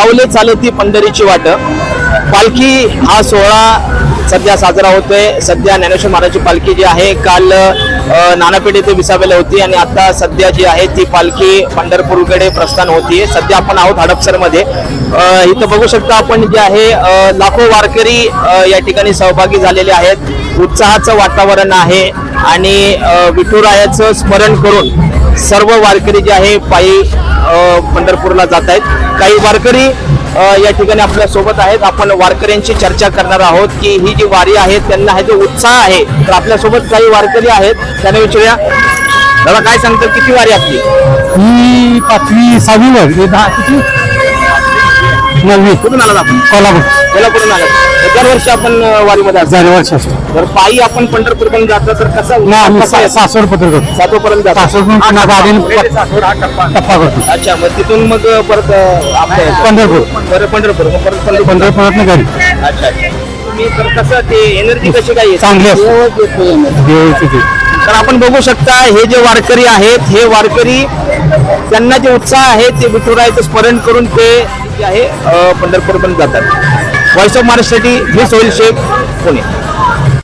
पावले चालती पंढरीची वाट. पालखी हा सोहळा सध्या साजरा होतोय. सध्या ज्ञानेश्वर महाराजांची पालखी जी आहे काल नानापेठ येथे विसावेला होती आणि आता सध्या जी आहे ती पालखी पंढरपूरकडे प्रस्थान होतीये. सध्या आपण आहोत हडपसरमध्ये. इथं बघू शकता आपण जे आहे लाखो वारकरी या ठिकाणी सहभागी झालेले आहेत. उत्साहाचं वातावरण आहे आणि विठुरायाचं स्मरण करून सर्व वारकरी जे आहे पायी पंढरपूरला जात आहेत. काही वारकरी या ठिकाणी आपल्या सोबत आहेत. आपण वारकऱ्यांची चर्चा करणार आहोत की ही जी वारी आहे त्यांना हा जो उत्साह आहे. तर आपल्या सोबत काही वारकरी आहेत त्यांना विचारूया. दादा काय सांगतात, किती वारी आपली? ही 5वी 6वी वर 10 किती 9वी. कुठून आलात आपण? कोल्हापूर. कोल्हापूरून आलात. दरवर्षी आपण वारीमध्ये असतो. दरवर्षी असतो. तर पायी आपण पंढरपूरपर्यंत जातो तर कसा सासवड पत्र करतो. सातोपर्यंत जातो. टप्पा करतो. अच्छा, मग तिथून मग परत पंढरपूर. पंढरपूर मग परत पंढरपुरात घरी. अच्छा. तुम्ही तर कसं ते एनर्जी कशी काय चांगली असते. तर आपण बघू शकता हे जे वारकरी आहेत हे वारकरी त्यांना जे उत्साह आहे ते विठुरायाचं स्मरण करून ते जे आहे पंढरपूरपर्यंत जातात. व्हॉइस ऑफ महाराष्ट्रासाठी मी सोहेल शेख, पुणे.